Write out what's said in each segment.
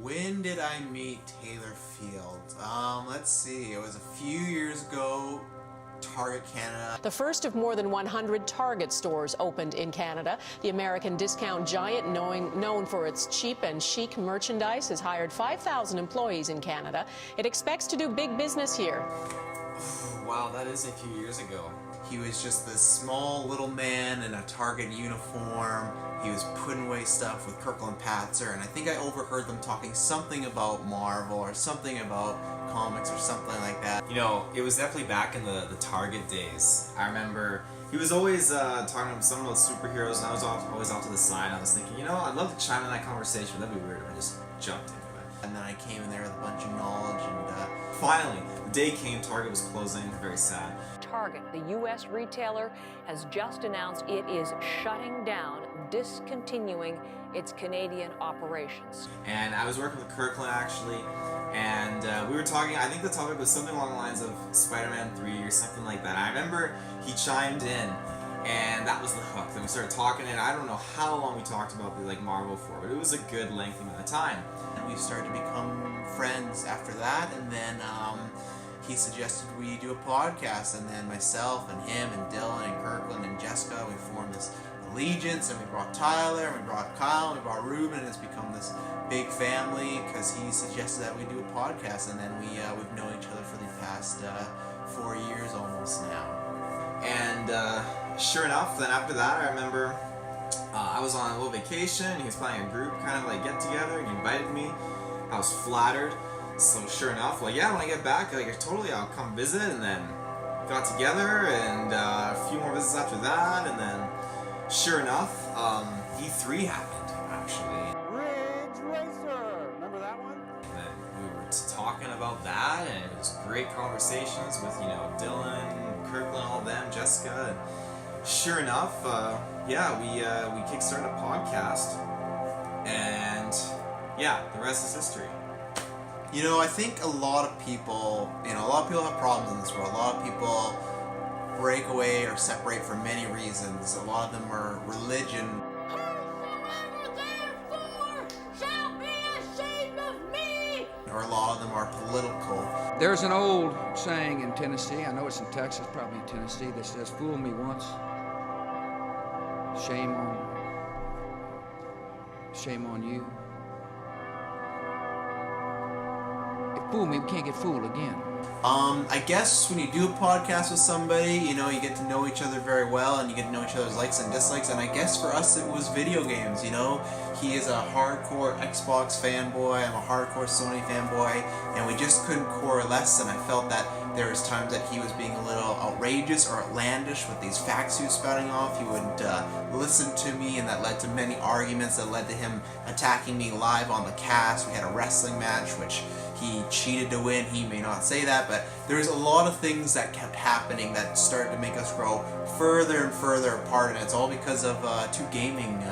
When did I meet Taylor Field? Let's see. It was a few years ago. Target Canada. The first of more than 100 Target stores opened in Canada. The American discount giant, known for its cheap and chic merchandise, has hired 5,000 employees in Canada. It expects to do big business here. Wow, that is a few years ago. He was just this small little man in a Target uniform. He was putting away stuff with Kirkland Patzer, and I think I overheard them talking something about Marvel or something about comics or something like that. You know, it was definitely back in the Target days. I remember he was always talking about some of those superheroes, and I was always off to the side. I was thinking, you know, I'd love to chime in that conversation, but that'd be weird if I just jumped into it. And then I came in there with a bunch of knowledge, and finally, the day came, Target was closing, very sad. Target, the U.S. retailer, has just announced it is shutting down, discontinuing its Canadian operations. And I was working with Kirkland actually, and we were talking, I think the topic was something along the lines of Spider-Man 3 or something like that. I remember he chimed in, and that was the hook. Then we started talking, and I don't know how long we talked about the Marvel for, but it was a good lengthy amount of time. And we started to become friends after that, and then he suggested we do a podcast, and then myself and him and Dylan and Kirkland and Jessica, we formed this allegiance, and we brought Tyler, and we brought Kyle, and we brought Ruben, and it's become this big family because he suggested that we do a podcast, and then we've known each other for the past 4 years almost now. And sure enough, then after that, I remember I was on a little vacation. He was planning a group kind of get together. He invited me. I was flattered. So sure enough, yeah, when I get back, totally, I'll come visit. And then got together, and a few more visits after that, and then sure enough, E3 happened actually. Ridge Racer, remember that one? And then we were talking about that, and it was great conversations with Dylan, Kirkland, all them, Jessica. And sure enough, yeah, we kickstarted a podcast, and yeah, the rest is history. You know, I think a lot of people have problems in this world. A lot of people break away or separate for many reasons. A lot of them are religion. Whosoever therefore shall be ashamed of me, Or a lot of them are political. There's an old saying in Tennessee, I know it's in Texas, probably in Tennessee, that says, "Fool me once, shame on you." Fool me, we can't get fooled again. I guess when you do a podcast with somebody, you get to know each other very well, and you get to know each other's likes and dislikes, and I guess for us it was video games, He is a hardcore Xbox fanboy, I'm a hardcore Sony fanboy, and we just couldn't coalesce, and I felt that there was times that he was being a little outrageous or outlandish with these facts he was spouting off. He wouldn't listen to me, and that led to many arguments that led to him attacking me live on the cast. We had a wrestling match, which he cheated to win. He may not say that, but there's a lot of things that kept happening that started to make us grow further and further apart, and it's all because of two gaming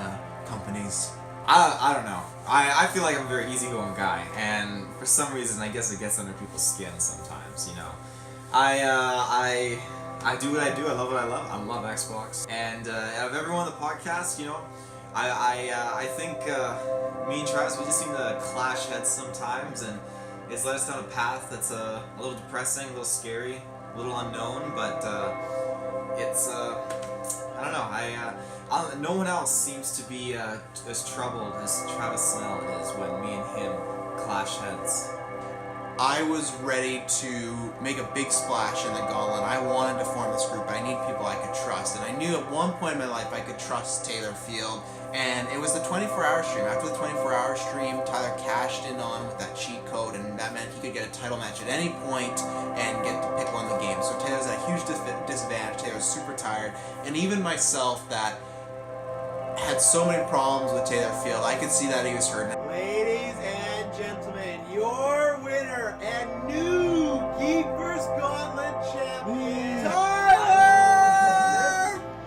companies. I don't know. I feel like I'm a very easygoing guy, and for some reason, I guess it gets under people's skin sometimes. I do what I do. I love what I love. I love Xbox, and out of everyone on the podcast, I think me and Travis, we just seem to clash heads sometimes, and it's led us down a path that's a little depressing, a little scary, a little unknown, but it's I don't know. No one else seems to be as troubled as Travis Snell is when me and him clash heads. I was ready to make a big splash in the Gauntlet. I wanted to form this group. I need people I could trust. And I knew at one point in my life I could trust Taylor Field. And it was the 24-hour stream. After the 24-hour stream, Tyler cashed in on with that cheat code, and that meant he could get a title match at any point and get to pick one of the games. So Taylor's at a huge disadvantage. Taylor was super tired. And even myself that had so many problems with Taylor Field, I could see that he was hurting. Ladies and gentlemen, your winner and new GeekVerse Gauntlet champion, Tyler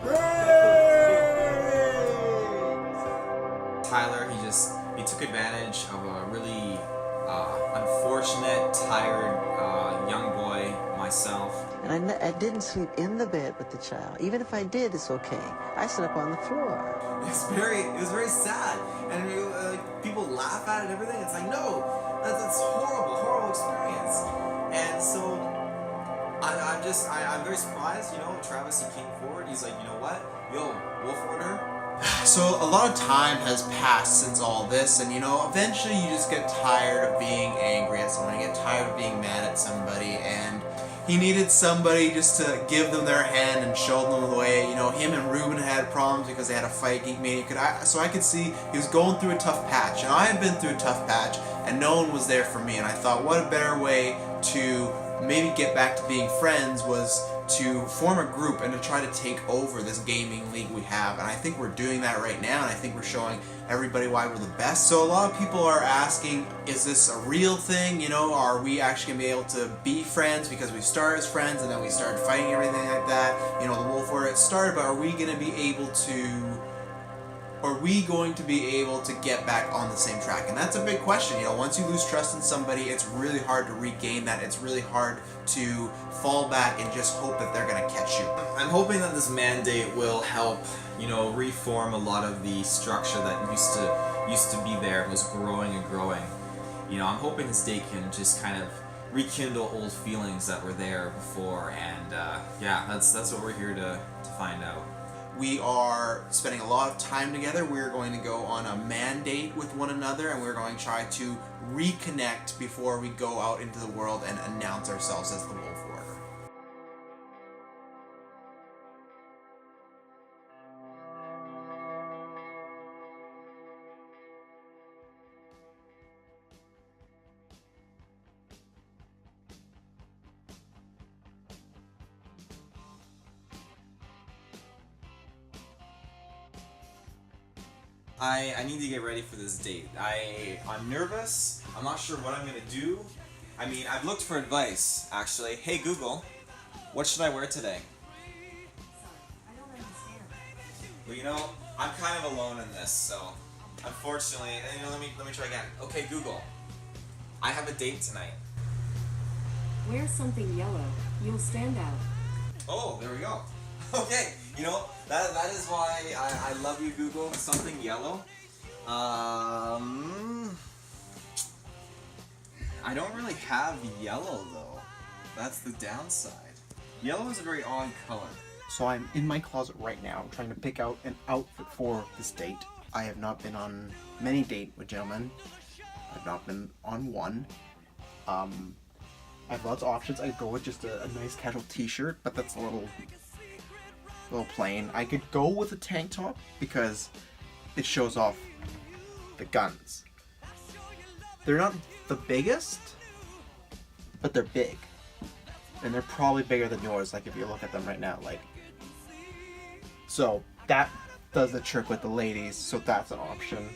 Briggs! Tyler, he took advantage of a really unfortunate, tired young boy my myself. And I didn't sleep in the bed with the child. Even if I did, it's okay. I slept on the floor. It was very sad, and people laugh at it and everything. It's like, no, that's horrible experience. And so I'm very surprised. Travis, he came forward. He's like, you know what, yo, wolf order. So a lot of time has passed since all this, and eventually you just get tired of being angry at someone, you get tired of being mad at somebody, and he needed somebody just to give them their hand and show them the way. Him and Ruben had problems because they had a fight. Geek Mania so I could see he was going through a tough patch, and I had been through a tough patch, and no one was there for me, and I thought, what a better way to maybe get back to being friends was to form a group and to try to take over this gaming league we have. And I think we're doing that right now, and I think we're showing everybody why we're the best. So a lot of people are asking, is this a real thing? Are we actually going to be able to be friends because we started as friends and then we started fighting, everything like that? The Wolf Order it started, but are we going to be able to get back on the same track? And that's a big question. Once you lose trust in somebody, it's really hard to regain that. It's really hard to fall back and just hope that they're going to catch you. I'm hoping that this mandate will help, reform a lot of the structure that used to be there and was growing and growing. I'm hoping this date can just kind of rekindle old feelings that were there before, and that's what we're here to find out. We are spending a lot of time together. We're going to go on a mandate with one another, and we're going to try to reconnect before we go out into the world and announce ourselves as the Wolf Order. I need to get ready for this date. I'm nervous. I'm not sure what I'm gonna do. I've looked for advice, actually. Hey Google, what should I wear today? I don't understand. Well, I'm kind of alone in this, so unfortunately, let me try again. Okay Google, I have a date tonight. Wear something yellow. You'll stand out. Oh, there we go. Okay, that is why I love you, Google. Something yellow. I don't really have yellow though. That's the downside. Yellow is a very odd color. So I'm in my closet right now trying to pick out an outfit for this date. I have not been on many dates with gentlemen. I've not been on one. I have lots of options. I go with just a nice casual t-shirt, but that's a little plain. I could go with a tank top because it shows off the guns. They're not the biggest, but they're big. And they're probably bigger than yours, like if you look at them right now, like. So that does the trick with the ladies, so that's an option.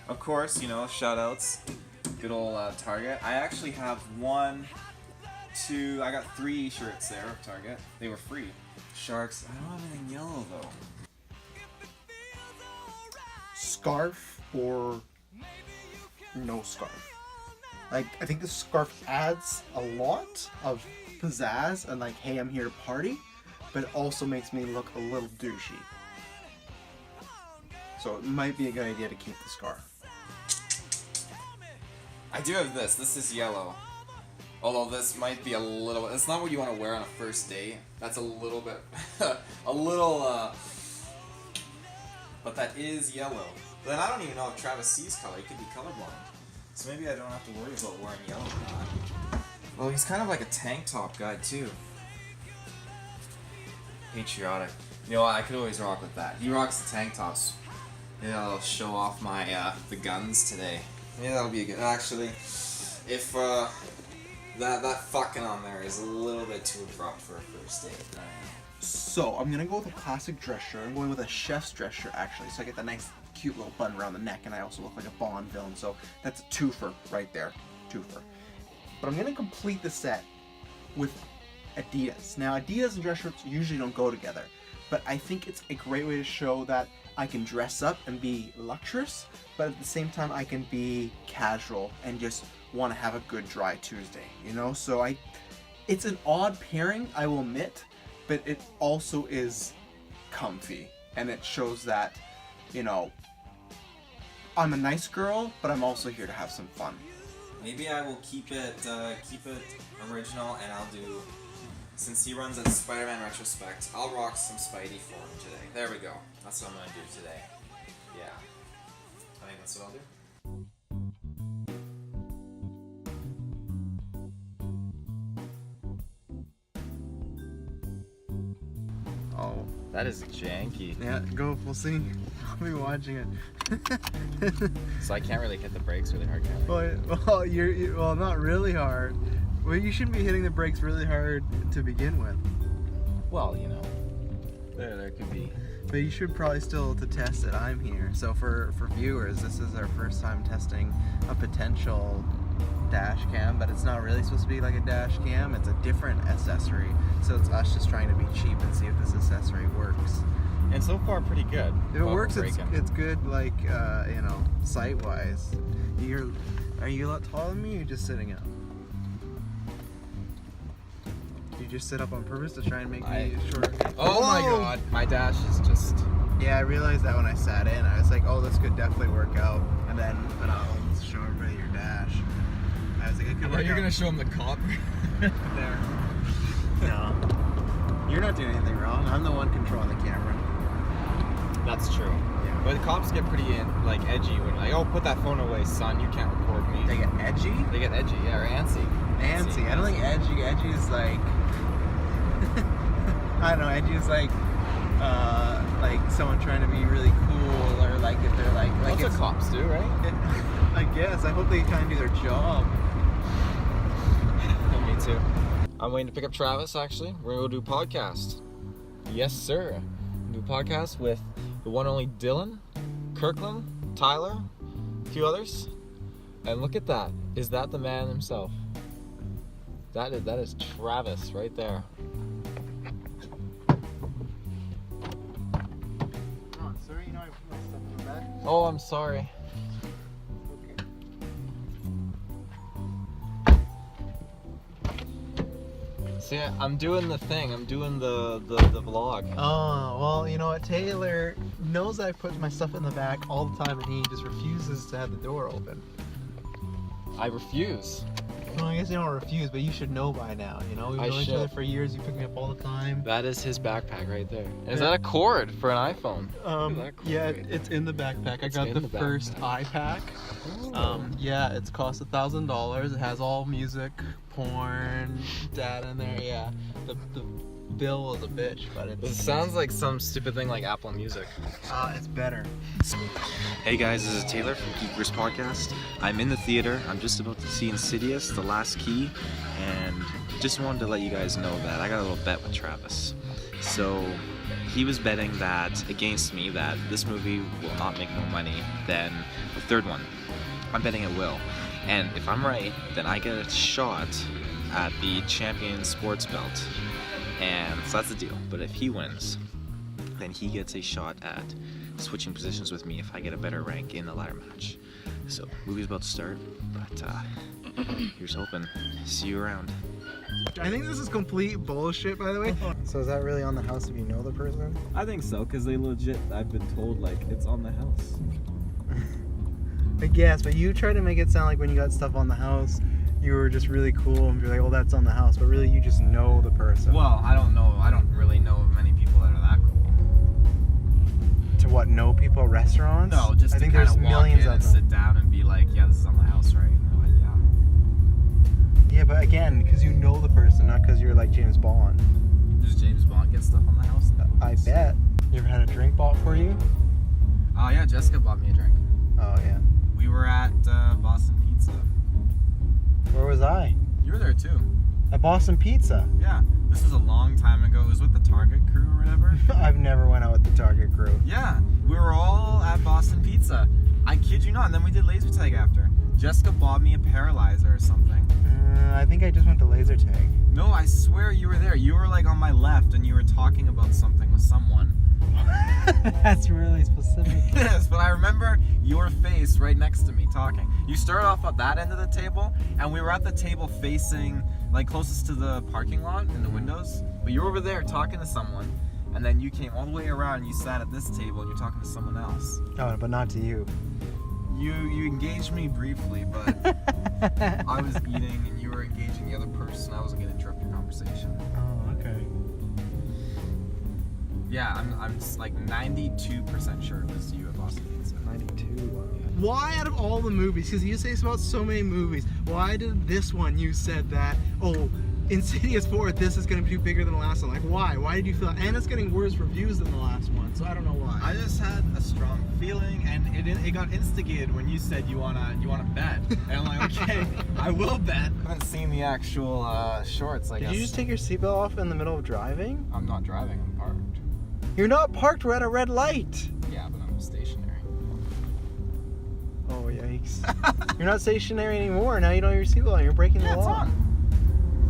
Of course, shout outs. Good old Target. I actually have I got 3 shirts there of Target. They were free. Sharks. I don't have anything yellow though. Scarf or no scarf? Like, I think the scarf adds a lot of pizzazz and like, hey, I'm here to party, but it also makes me look a little douchey. So it might be a good idea to keep the scarf. I do have this. This is yellow. Although this might be a little... It's not what you want to wear on a first date. That's a little bit... But that is yellow. But then I don't even know if Travis sees color. He could be colorblind. So maybe I don't have to worry about wearing yellow or not. Well, he's kind of like a tank top guy, too. Patriotic. I could always rock with that. He rocks the tank tops. Maybe I'll show off my, the guns today. Maybe that'll be a good... Actually, if, That fucking on there is a little bit too abrupt for a first date. So I'm gonna go with a classic dress shirt. I'm going with a chef's dress shirt actually, so I get the nice cute little button around the neck, and I also look like a Bond villain. So that's a twofer right there, twofer. But I'm gonna complete the set with Adidas. Now Adidas and dress shirts usually don't go together, but I think it's a great way to show that I can dress up and be luxurious, but at the same time I can be casual and just want to have a good dry Tuesday, So it's an odd pairing, I will admit, but it also is comfy, and it shows that, you know, I'm a nice girl, but I'm also here to have some fun. Maybe I will keep it original, and I'll do, since he runs a Spider-Man retrospect, I'll rock some Spidey for him today. There we go. That's what I'm gonna do today. Yeah. I think that's what I'll do. Oh. That is janky. Yeah, go, we'll see. I'll be watching it. So I can't really hit the brakes really hard, can I? Well, not really hard. Well, you shouldn't be hitting the brakes really hard to begin with. Well, you know, there could be. But you should probably still, to test it, I'm here. So for viewers, this is our first time testing a potential dash cam, but it's not really supposed to be like a dash cam. It's a different accessory. So it's us just trying to be cheap and see if this accessory works. And so far, pretty good. If it works, it's good, like, you know, sight-wise. Are you a lot taller than me, or are you just sitting up? You just sit up on purpose to try and make me shorter? Oh my god, my dash is just... Yeah, I realized that when I sat in. I was like, oh, this could definitely work out. And then, but I'll show everybody your dash. I was like, it could work out. You're gonna show him the cop there. No. You're not doing anything wrong. I'm the one controlling the camera. That's true. Yeah. But the cops get pretty like edgy when like, oh, put that phone away, son. You can't record me. They get edgy? They get edgy, yeah, or antsy. Antsy. I don't think edgy. Edgy is like... I don't know. Edgy is like someone trying to be really cool, or like if they're like That's what cops do, right? I guess. I hope they kind of do their job. Me too. I'm waiting to pick up Travis, actually. We're gonna go do a podcast. Yes, sir. Do a podcast with the one and only Dylan, Kirkland, Tyler, a few others. And look at that. Is that the man himself? That is Travis right there. Come on, sir. You know I put my stuff in the back. Oh, I'm sorry. See, I'm doing the thing. I'm doing the vlog. Oh, well, you know what? Taylor knows I put my stuff in the back all the time, and he just refuses to have the door open. I refuse. Well, I guess you don't refuse, but you should know by now, you know? We've known each other for years. You pick me up all the time. That is his backpack right there. Is that a cord for an iPhone? Yeah, it's in the backpack. I got the first iPack. Yeah, it's cost $1,000. It has all music, porn, data in there. Yeah, the bill is a bitch, but It sounds like some stupid thing like Apple Music. it's better. Hey guys, this is Taylor from GeekVerse Podcast. I'm in the theater. I'm just about to see Insidious, The Last Key, and just wanted to let you guys know that I got a little bet with Travis. So he was betting that against me that this movie will not make more money than the third one. I'm betting it will. And if I'm right, then I get a shot at the champion sports belt. And so that's the deal. But if he wins, then he gets a shot at switching positions with me if I get a better rank in the ladder match. So, movie's about to start, but here's hoping. See you around. I think this is complete bullshit, by the way. So is that really on the house if you know the person? I think so, because they legit, I've been told, like, it's on the house. I guess, but you try to make it sound like when you got stuff on the house, you were just really cool and be like, oh, that's on the house, but really you just know the person. Well, I don't know. I don't really know of many people that are that cool. To what, know people at restaurants? No, just I think kind there's of walk millions in of and them. sit down and be like, yeah, this is on the house, right? And they're like, yeah. Yeah, but again, because you know the person, not because you're like James Bond. Does James Bond get stuff on the house? I bet. You ever had a drink bought for you? Oh, yeah, Jessica bought me a drink. Oh, yeah. We were at Boston Pizza. Where was I? You were there too. At Boston Pizza? Yeah. This was a long time ago. It was with the Target crew or whatever. I've never went out with the Target crew. Yeah. We were all at Boston Pizza. I kid you not. And then we did laser tag after. Jessica bought me a paralyzer or something. I think I just went to laser tag. No, I swear you were there. You were like on my left and you were talking about something with someone. That's really specific. Yes, but I remember your face right next to me talking. You started off at that end of the table, and we were at the table facing, like, closest to the parking lot in the windows. But you were over there talking to someone, and then you came all the way around and you sat at this table and you're talking to someone else. Oh, but not to you. You engaged me briefly, but I was eating and you were engaging the other person. I wasn't going to interrupt your conversation. Oh, okay. Yeah, I'm just like 92% sure it was you at Boston Pizza. 92. Why out of all the movies, because you say about so many movies, why did this one you said that, oh, Insidious 4, this is going to be bigger than the last one? Like, why? Why did you feel that? And it's getting worse reviews than the last one, so I don't know why. I just had a strong feeling, and it got instigated when you said you wanna bet, and I'm like, okay, I will bet. I haven't seen the actual shorts. I guess. Did you just take your seatbelt off in the middle of driving? I'm not driving. I'm parked. You're not parked. We're at a red light. Yeah, but I'm stationary. Oh, yikes. You're not stationary anymore. Now you don't have your seatbelt on. You're breaking the law. It's on.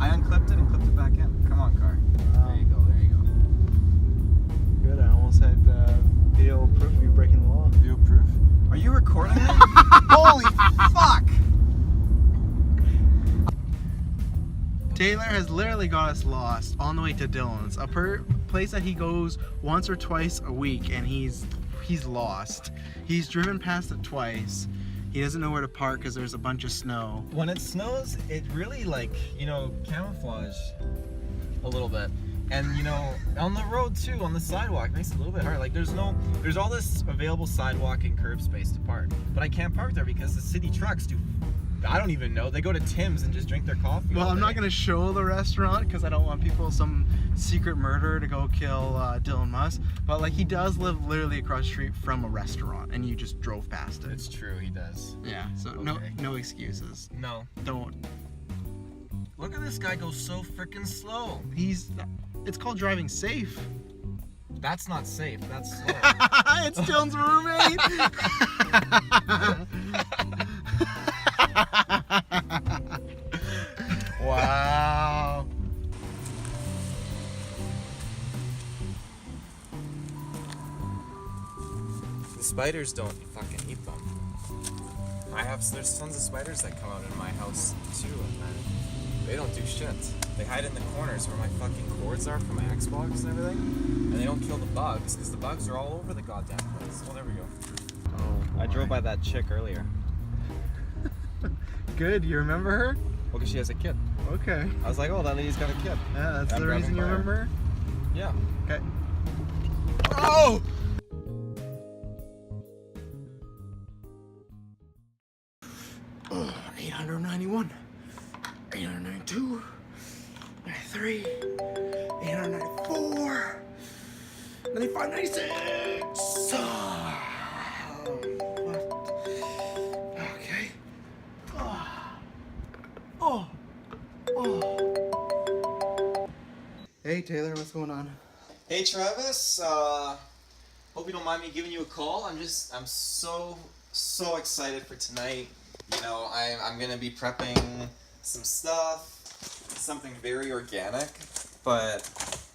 I unclipped it and clipped it back in. Come on, car. There you go. There you go. Good. I almost had video proof of you breaking the law. Video proof? Are you recording it? Holy fuck! Taylor has literally got us lost on the way to Dylan's, a place that he goes once or twice a week, and he's lost. He's driven past it twice. He doesn't know where to park because there's a bunch of snow. When it snows, it really, like, you know, camouflage a little bit. And, you know, on the road too, on the sidewalk, it makes it a little bit hard. Like, there's all this available sidewalk and curb space to park. But I can't park there because the city trucks do, I don't even know, they go to Tim's and just drink their coffee. Well, I'm not going to show the restaurant because I don't want some secret murderer to go kill Dylan Musk. But, like, he does live literally across the street from a restaurant, and you just drove past it. It's true, he does. Yeah, so Okay. no excuses. No. Don't. Look at this guy go so freaking slow. It's called driving safe. That's not safe, that's slow. It's Dylan's roommate. Wow. The spiders don't fucking eat them. There's tons of spiders that come out in my house too, and they don't do shit. They hide in the corners where my fucking cords are for my Xbox and everything, and they don't kill the bugs, because the bugs are all over the goddamn place. Well, there we go. Oh, I drove by that chick earlier. Good, you remember her? Well, because she has a kid. Okay. I was like, oh, that lady's got a kid. Yeah, that's the reason you remember her? Yeah. Okay. Oh! Oh, 891, 892, 93, 894, 95, 96. Okay. Hey Taylor, what's going on? Hey Travis, hope you don't mind me giving you a call. I'm so excited for tonight. You know, I'm gonna be prepping some stuff, something very organic, but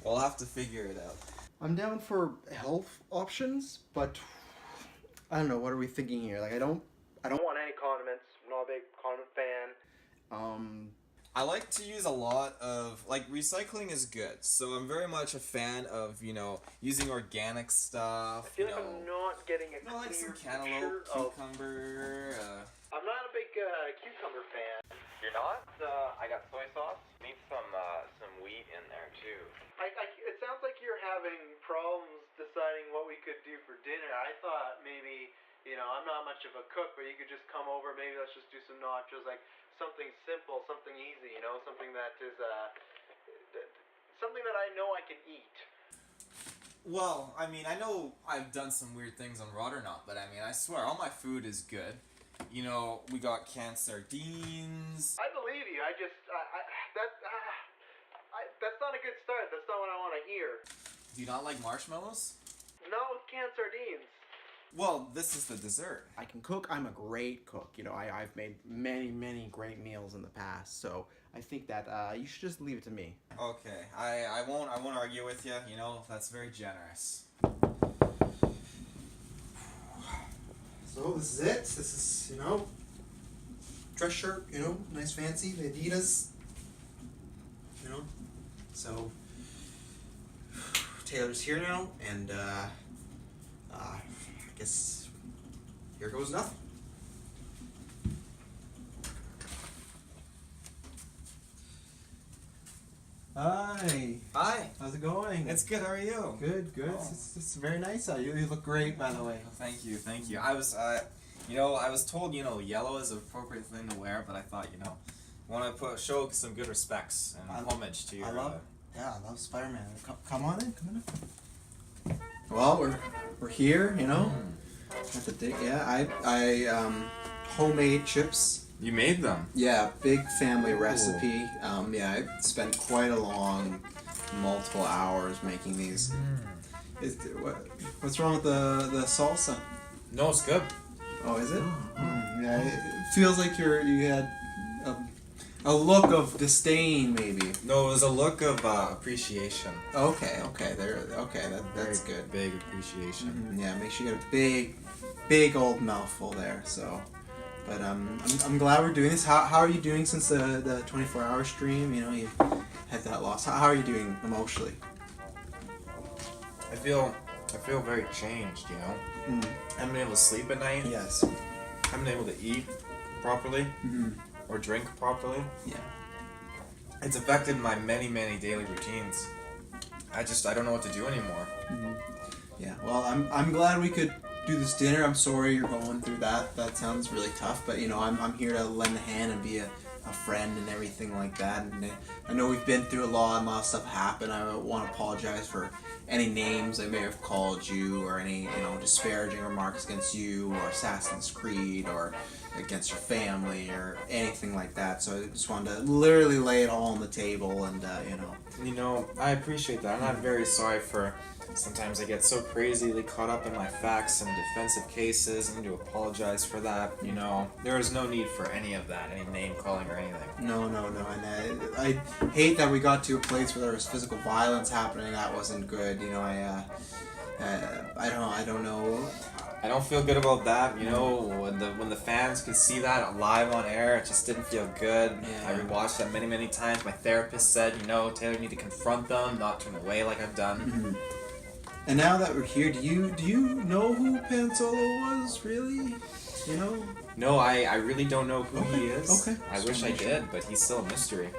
we'll have to figure it out. I'm down for health options, but I don't know. What are we thinking here? Like, I don't want any condiments. I'm not a big condiment fan. I like to use a lot of, like, recycling is good, so I'm very much a fan of, you know, using organic stuff. I feel like I'm not getting a like some clear cantaloupe, picture of- cucumber. I'm not a big cucumber fan. You're not? I got soy sauce. Need some wheat in there too. It sounds like you're having problems deciding what we could do for dinner. I thought maybe, you know, I'm not much of a cook, but you could just come over. Maybe let's just do some nachos, like something simple, something easy, you know, something that is something that I know I can eat. Well, I mean, I know I've done some weird things on Rod or Not, but I mean, I swear, all my food is good. You know, we got canned sardines. I believe you. That's not a good start. That's not what I want to hear. Do you not like marshmallows? Not with canned sardines. Well, this is the dessert. I can cook. I'm a great cook. You know, I've made many great meals in the past. So I think that you should just leave it to me. Okay, I won't argue with you. You know, that's very generous. So this is it. This is, you know, dress shirt, you know, nice fancy, the Adidas, you know. So Taylor's here now, and I guess here goes nothing. Hi. Hi. How's it going? It's good. How are you? Good, good. Oh. It's very nice out. You look great, by the way. Thank you, thank you. I was, I was told, yellow is an appropriate thing to wear, but I thought, want to show some good respects and homage to your. I love Spider-Man. Come on in. Well, we're here, you know. At the day, yeah. I homemade chips. You made them. Yeah, big family recipe. Yeah, I spent quite a long, multiple hours making these. What's wrong with the salsa? No, it's good. Oh, is it? Yeah, it feels like you had a look of disdain, maybe. No, it was a look of appreciation. Okay, that's Very good. Big appreciation. Yeah, make sure you get a big old mouthful there. So, but I'm glad we're doing this. How are you doing since the 24-hour stream? You know, you had that loss. How are you doing emotionally? I feel very changed. I haven't been able to sleep at night. Yes. I haven't been able to eat properly or drink properly. Yeah. It's affected my many daily routines. I don't know what to do anymore. Yeah. Well, I'm glad we could do this dinner. I'm sorry you're going through that. That sounds really tough, but I'm here to lend a hand and be a friend and everything like that. And I know we've been through a lot of stuff happened. I want to apologize for any names I may have called you, or any disparaging remarks against you or Assassin's Creed or against your family or anything like that. So I just wanted to literally lay it all on the table, and I appreciate that, and I'm very sorry for sometimes I get so crazily caught up in my facts and defensive cases, and to apologize for that. There is no need for any of that, any name calling or anything. No, and I hate that we got to a place where there was physical violence happening. That wasn't good. I don't know. I don't feel good about that. When the fans could see that live on air, it just didn't feel good. Yeah. I rewatched that many times. My therapist said, Taylor, you need to confront them, not turn away like I've done. And now that we're here, do you know who Pan Solo was, really? No, I really don't know who he is. Okay. I wish I did, but he's still a mystery.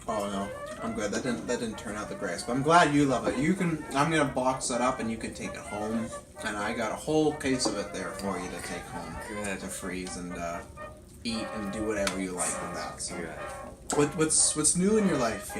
Oh no, I'm good. That didn't turn out the greatest, but I'm glad you love it. I'm gonna box that up and you can take it home. And I got a whole case of it there for you to take home. Good. To freeze and eat and do whatever you like with that. So. Good. What's new in your life?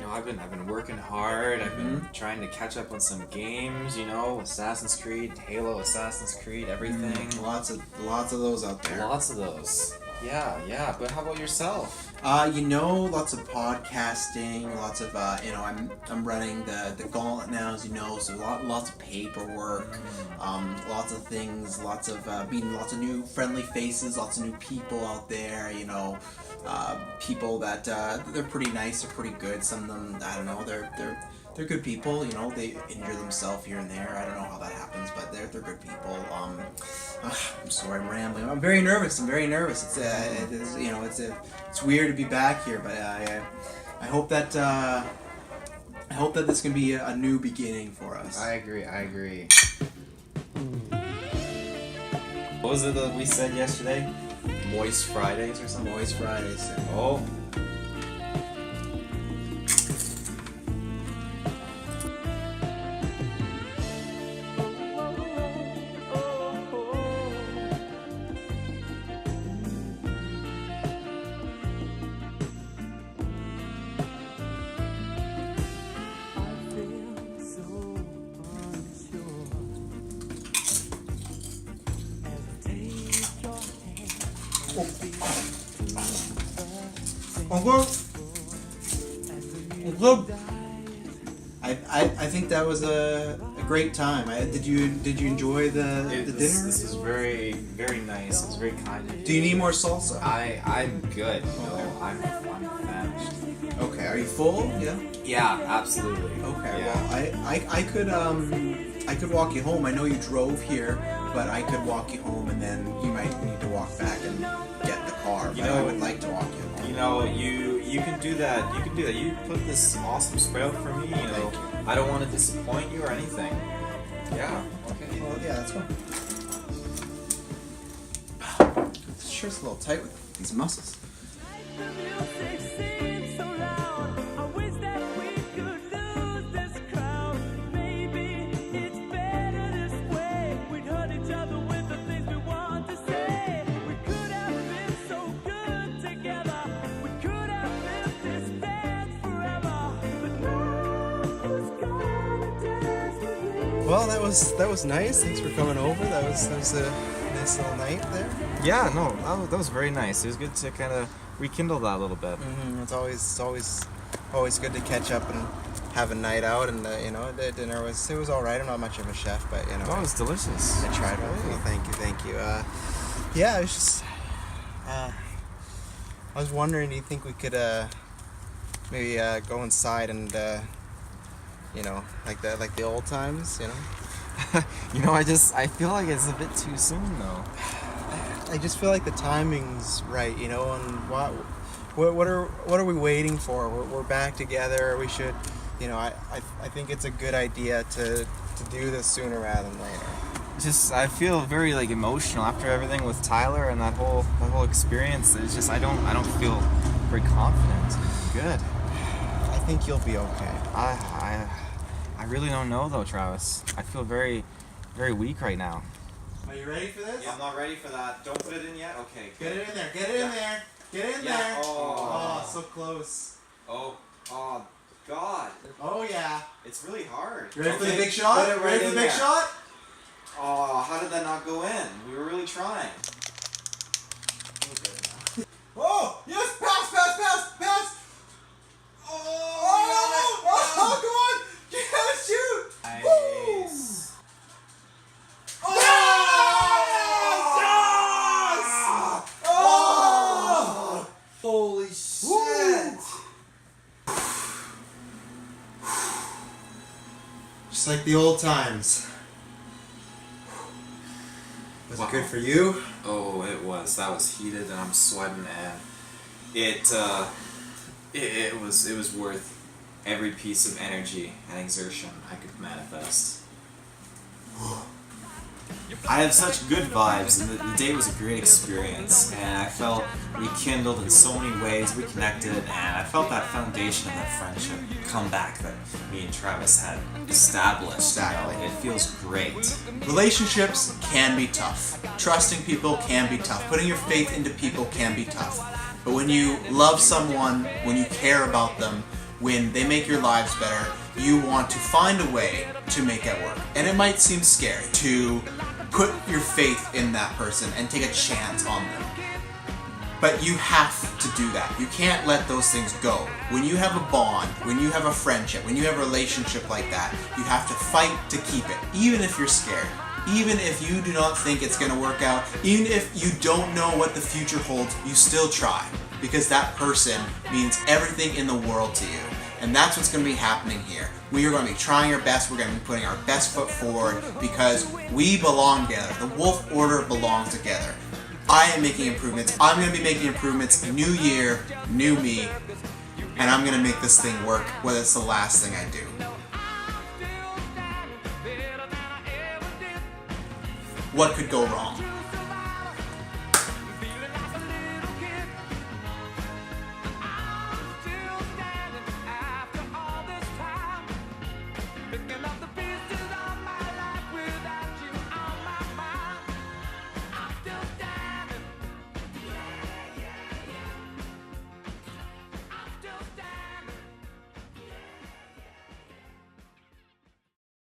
I've been working hard. I've been trying to catch up on some games. Assassin's Creed, Halo, Assassin's Creed, everything. Lots of those out there. Lots of those. Yeah. But how about yourself? Lots of podcasting. Lots of I'm running the Gauntlet now, as you know. So lots of paperwork. Lots of things. Lots of meeting lots of new friendly faces. Lots of new people out there. People that they're pretty nice, they're pretty good. Some of them, I don't know, they're good people. They injure themselves here and there. I don't know how that happens, but they're good people. I'm sorry, I'm rambling. I'm very nervous. It's weird to be back here, but I hope that this can be a new beginning for us. I agree. What was it that we said yesterday? Moist Fridays or something? Moist Fridays. Oh. I think that was a great time. Did you enjoy the dinner? This was very nice. It was very kind of you. Do you need more salsa? I'm good. I'm famished. Okay, are you full? Yeah. Yeah, absolutely. Okay. Yeah. Well, I could walk you home. I know you drove here, but I could walk you home, and then you might need to walk back and get in the car. But I would like to walk you home. You know, you can do that. You can do that. You put this awesome spray out for me. You know, I don't want to disappoint you or anything. Yeah. Okay. Well, yeah, that's fine. This shirt's a little tight with these muscles. Well, that was nice. Thanks for coming over. That was a nice little night there. Yeah, no, that was very nice. It was good to kind of rekindle that a little bit. It's always good to catch up and have a night out. And you know, the dinner was all right. I'm not much of a chef, but you know, Oh, it was delicious. I tried. Well, thank you. Yeah, it was just. I was wondering, do you think we could maybe go inside and you know, like the old times, you know? You know, I feel like it's a bit too soon though. I just feel like the timing's right, you know, and what are we waiting for? We're back together. We should, you know, I think it's a good idea to do this sooner rather than later. Just I feel very like emotional after everything with Tyler and that whole experience. It's just I don't feel very confident. Good. I think you'll be okay. I really don't know though, Travis. I feel very, very weak right now. Are you ready for this? Yeah, I'm not ready for that. Don't put it in yet. Okay. Get it in there. Get it in there. Get it in there. Oh. So close. Oh God. Oh yeah. It's really hard. You ready for the Okay, big shot? put it right Ready for in the big there. shot? Oh, how did that not go in? We were really trying. Oh yes! Pass! Oh, come on! Yeah, shoot! Nice. Oh! Holy shit! Just like the old times. Was it good for you? Oh, it was. That was heated, and I'm sweating, and it was worth every piece of energy and exertion I could manifest. I have such good vibes, and the day was a great experience, and I felt rekindled in so many ways, reconnected, and I felt that foundation of that friendship come back that me and Travis had established. Exactly. You know, it feels great. Relationships can be tough. Trusting people can be tough. Putting your faith into people can be tough. But when you love someone, when you care about them, when they make your lives better, you want to find a way to make it work. And it might seem scary to put your faith in that person and take a chance on them. But you have to do that. You can't let those things go. When you have a bond, when you have a friendship, when you have a relationship like that, you have to fight to keep it, even if you're scared. Even if you do not think it's going to work out, even if you don't know what the future holds, you still try. Because that person means everything in the world to you. And that's what's going to be happening here. We are going to be trying our best. We're going to be putting our best foot forward because we belong together. The Wolf Order belongs together. I am making improvements. I'm going to be making improvements. New year, new me. And I'm going to make this thing work, whether it's the last thing I do. What could go wrong?